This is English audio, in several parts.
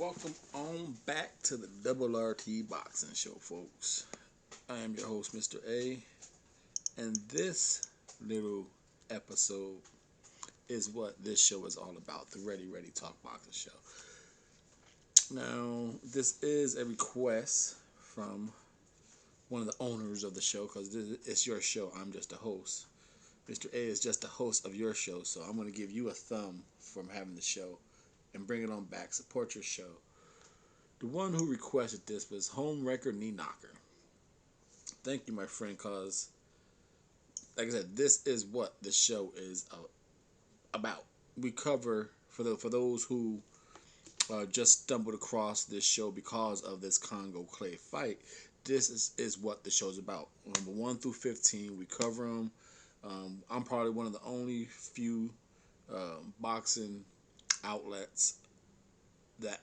Welcome on back to the Double RT Boxing Show, folks. I am your host, Mr.A, and this little episode is what this show is all about, the Ready Talk Boxing Show. Now, this is a request from one of the owners of the show, because it's your show. I'm just a host. Mr. A is just the host of your show, so I'm going to give you a thumb from having the show and bring it on back. Support your show. The one who requested this was Home Wrecker Knee Knocker. Thank you, my friend, because, like I said, this is what the show is about. We cover, for those who just stumbled across this show because of this Kongo Clay fight, this is what the show's about. Number 1 through 15, we cover them. I'm probably one of the only few boxing outlets that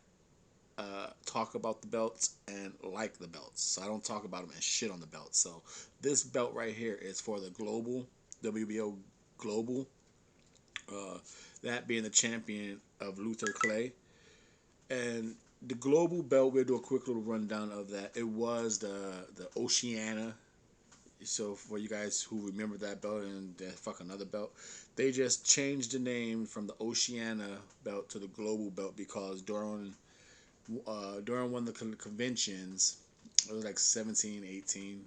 talk about the belts and like the belts. So I don't talk about them and shit on the belts. So this belt right here is for the global, WBO global. That being the champion of Luther Clay. And the global belt, we'll do a quick little rundown of that. It was the Oceania. So for you guys who remember that belt and that fuck another belt, they just changed the name from the Oceania belt to the global belt because during one of the conventions, it was like 17, 18,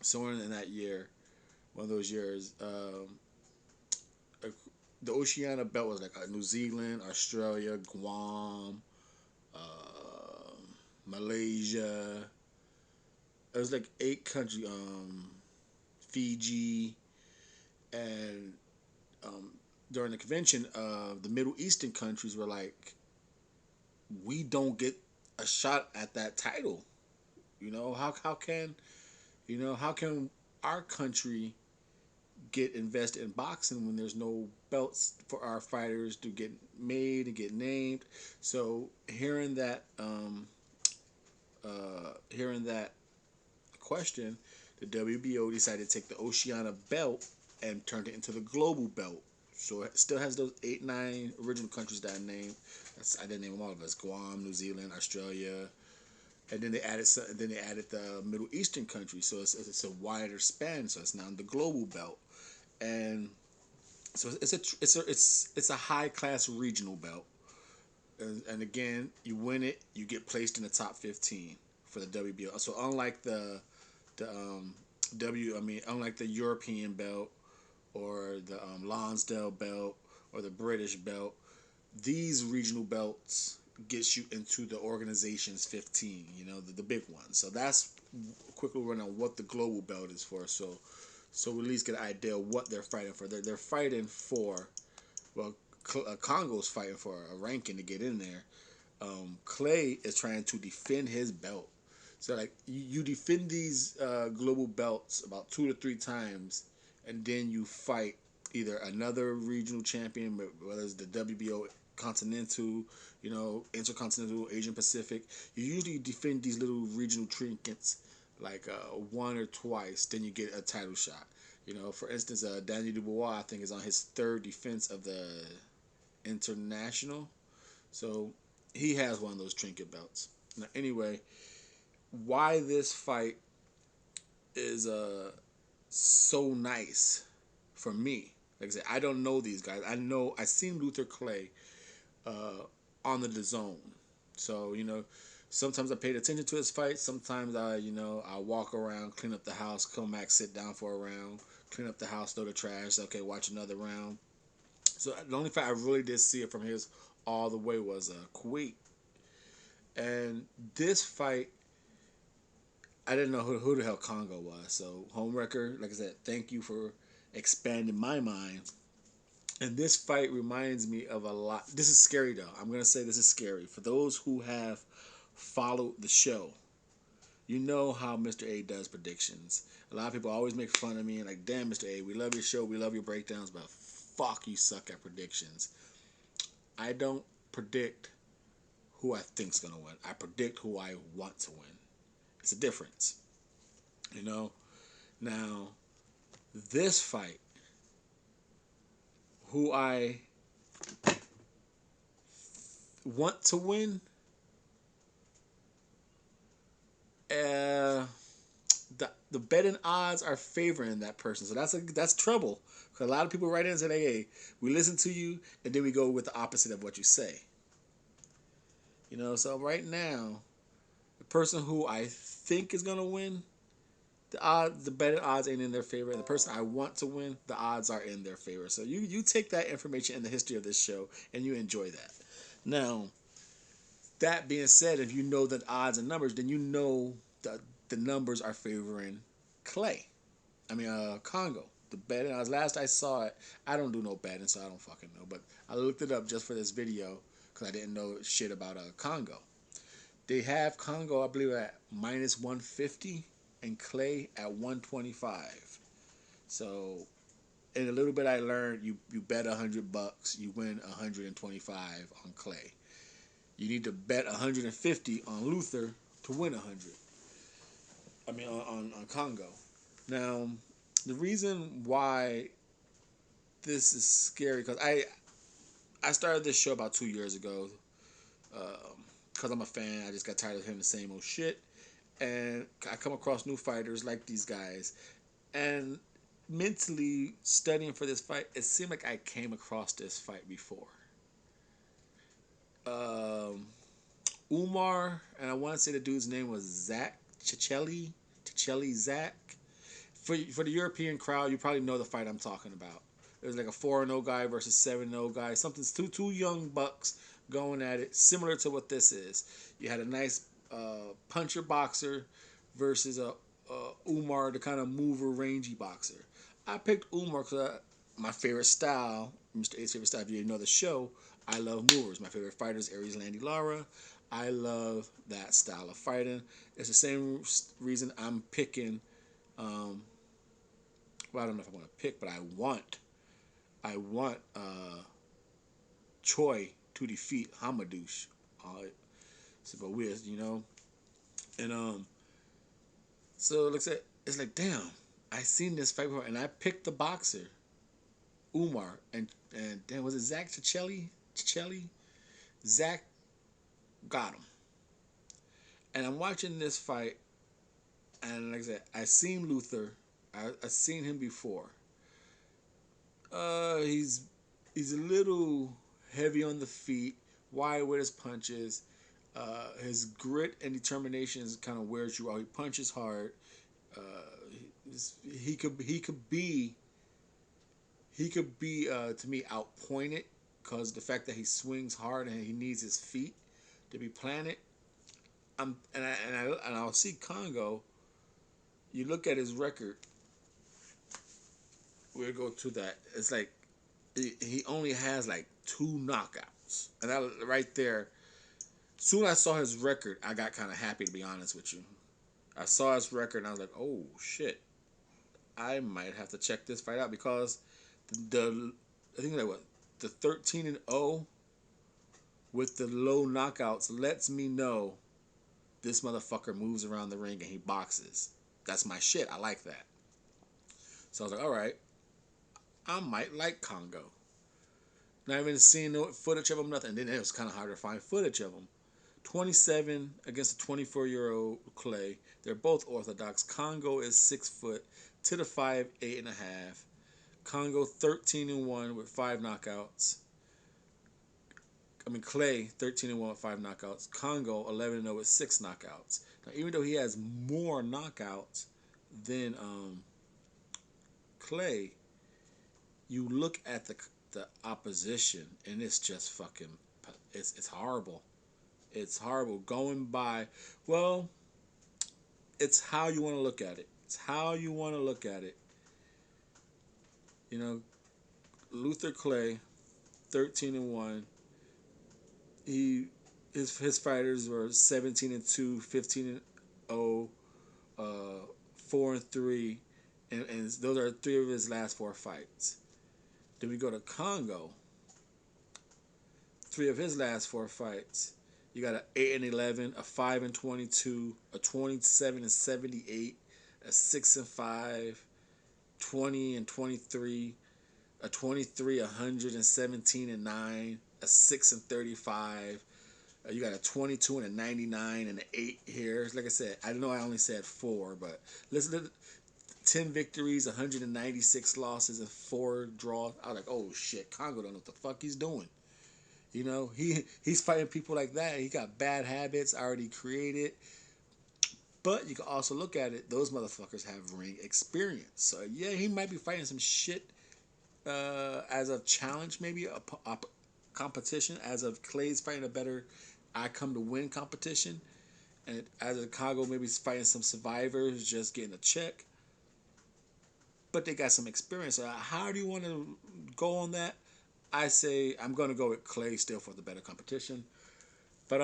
somewhere in that year, one of those years, the Oceania belt was like New Zealand, Australia, Guam, Malaysia. It was like 8 countries, Fiji, and during the convention, the Middle Eastern countries were like, we don't get a shot at that title. You know, how can our country get invested in boxing when there's no belts for our fighters to get made and get named? So hearing that question, the WBO decided to take the Oceania belt and turned it into the global belt. So it still has those 8, 9 original countries that I named. I didn't name them all of us: Guam, New Zealand, Australia, and then they added the Middle Eastern countries. So it's a wider span. So it's now the global belt, and so it's a high class regional belt. And again, you win it, you get placed in the top 15 for the WBO. So unlike unlike the European belt or the Lonsdale belt or the British belt, these regional belts gets you into the organization's 15, the big one. So that's a quick little run on what the global belt is for. So we at least get an idea of what they're fighting for. They're fighting for, well, Congo's fighting for a ranking to get in there. Clay is trying to defend his belt. So like you defend these global belts about 2 to 3 times, and then you fight either another regional champion, whether it's the WBO Continental, Intercontinental, Asian Pacific. You usually defend these little regional trinkets like 1 or twice, then you get a title shot. For instance, Daniel Dubois, I think, is on his 3rd defense of the International. So he has one of those trinket belts. Now, anyway, why this fight is so nice for me. Like I said, I don't know these guys. I seen Luther Clay on the DAZN. So, sometimes I paid attention to his fights. Sometimes I walk around, clean up the house, come back, sit down for a round, clean up the house, throw the trash, okay, watch another round. So the only fight I really did see it from his all the way was Kuwait. And this fight, I didn't know who the hell Kongo was. So Home Wrecker, like I said, thank you for expanding my mind. And this fight reminds me of a lot. This is scary though. I'm going to say this is scary. For those who have followed the show, you know how Mr.A does predictions. A lot of people always make fun of me and like, damn, Mr.A, we love your show, we love your breakdowns, but fuck, you suck at predictions. I don't predict who I think's gonna win. I predict who I want to win. It's a difference. Now, this fight, who I want to win betting odds are favoring that person. So that's trouble. Because a lot of people write in and say, hey, we listen to you, and then we go with the opposite of what you say. So right now, the person who I think is gonna win, the betting odds ain't in their favor. And the person I want to win, the odds are in their favor. So you take that information and the history of this show, and you enjoy that. Now, that being said, if you know the odds and numbers, then you know that the numbers are favoring Kongo. The betting odds. Last I saw it, I don't do no betting, so I don't fucking know. But I looked it up just for this video because I didn't know shit about Kongo. They have Kongo, I believe, at -150 and Clay at 125. So in a little bit, I learned you bet $100, you win 125 on Clay. You need to bet 150 on Luther to win 100. On Kongo. Now, the reason why this is scary because I started this show about 2 years ago because I'm a fan. I just got tired of hearing the same old shit, and I come across new fighters like these guys, and mentally studying for this fight, it seemed like I came across this fight before. Umar, and I want to say the dude's name was Zach Chichelli Zach. For the European crowd, you probably know the fight I'm talking about. It was like a 4-0 guy versus 7-0 guy. Something's two young bucks going at it, similar to what this is. You had a nice puncher boxer versus a Umar, the kind of mover, rangy boxer. I picked Umar because my favorite style, Mr.A.'s favorite style. If you know the show, I love movers. My favorite fighter is Aries Landy Lara. I love that style of fighting. It's the same reason I'm picking. Well, I don't know if I want to pick, but I want Choi to defeat Hamadouche. But weird, and so it looks like it's like damn. I seen this fight before, and I picked the boxer Umar, and then was it Zach Chichelli? Zach got him, and I'm watching this fight, and like I said, I seen Luther. I seen him before. He's a little heavy on the feet, wide with his punches. His grit and determination is kind of wears you out. He punches hard. Uh, he could be to me outpointed because the fact that he swings hard and he needs his feet to be planted. I'll see Kongo. You look at his record. We'll go to that. It's like he only has like 2 knockouts, and that right there. Soon as I saw his record, I got kind of happy, to be honest with you. I saw his record and I was like, oh shit, I might have to check this fight out because I think the 13-0 with the low knockouts lets me know this motherfucker moves around the ring and he boxes. That's my shit. I like that. So I was like, all right, I might like Kongo. Not even seeing no footage of him, nothing. And then it was kind of hard to find footage of him. 27 against a 24-year-old Clay. They're both orthodox. Kongo is 6 foot to the 5'8.5". Kongo 13-1 with 5 knockouts. Clay 13-1 with 5 knockouts. Kongo 11-0 with 6 knockouts. Now, even though he has more knockouts than Clay, you look at the opposition and it's just fucking it's horrible. It's horrible. Going by, well, it's how you want to look at it. It's how you want to look at it. Luther Clay, 13-1. His fighters were 17-2, 15-0, 4-3, and those are 3 of his last 4 fights. Then we go to Kongo. 3 of his last 4 fights. You got an 8-11, a 5-22, a 27-78, a 6-5, 20-23, a 23, 117-9, a 6-35. You got a 22 and a 99 and an 8 here. Like I said, I know I only said 4, but listen to 10 victories, 196 losses, and 4 draws. I was like, oh shit, Kongo don't know what the fuck he's doing. You know, he's fighting people like that. He got bad habits already created. But you can also look at it; those motherfuckers have ring experience. So yeah, he might be fighting some shit as a challenge, maybe a competition. As of Clay's fighting a better I come to win competition, and as a Congo maybe he's fighting some survivors, just getting a check. But they got some experience. So how do you want to go on that? I say I'm going to go with Clay still for the better competition. But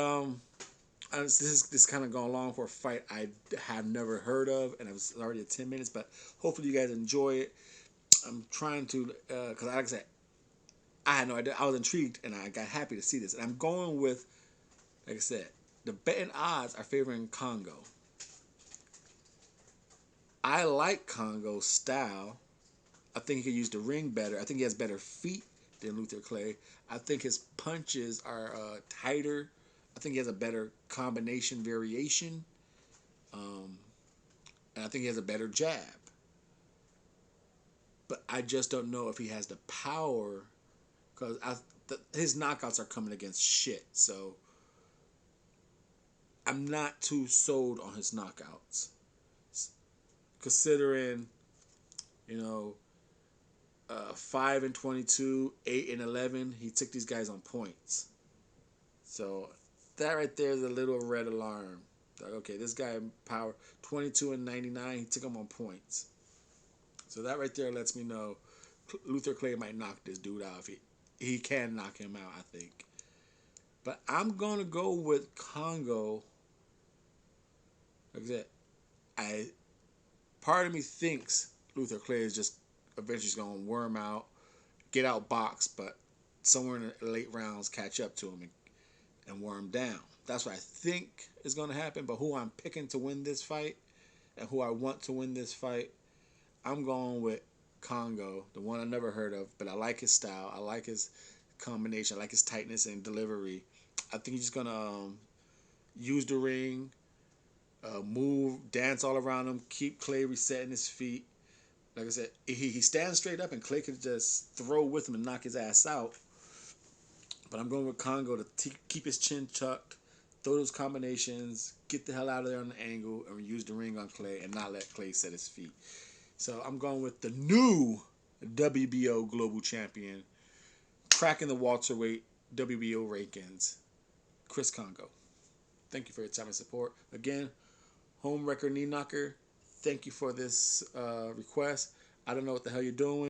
this kind of going long for a fight I have never heard of, and it was already at 10 minutes. But hopefully you guys enjoy it. I'm trying to because like I said, I had no idea. I was intrigued, and I got happy to see this. And I'm going with, like I said, the betting odds are favoring Kongo. I like Kongo's style. I think he can use the ring better. I think he has better feet than Luther Clay. I think his punches are tighter. I think he has a better combination variation. Um, and I think he has a better jab. But I just don't know if he has the power because his knockouts are coming against shit. So I'm not too sold on his knockouts. Considering, you know, 5-22, 8-11, he took these guys on points. So that right there is a little red alarm. Like, okay, this guy power 22-99, he took him on points. So that right there lets me know Luther Clay might knock this dude out if he can knock him out, I think. But I'm gonna go with Kongo. Like I said, part of me thinks Luther Clay is just eventually gonna worm out, get out box, but somewhere in the late rounds catch up to him and wear him down. That's what I think is gonna happen. But who I'm picking to win this fight and who I want to win this fight, I'm going with Kongo, the one I never heard of, but I like his style. I like his combination. I like his tightness and delivery. I think he's just gonna use the ring, move, dance all around him, keep Clay resetting his feet. Like I said, he stands straight up and Clay could just throw with him and knock his ass out. But I'm going with Kongo to keep his chin tucked, throw those combinations, get the hell out of there on the angle, and use the ring on Clay and not let Clay set his feet. So I'm going with the new WBO Global Champion, cracking the welterweight WBO rankings, Chris Kongo. Thank you for your time and support. Again, home record knee knocker. Thank you for this request. I don't know what the hell you're doing.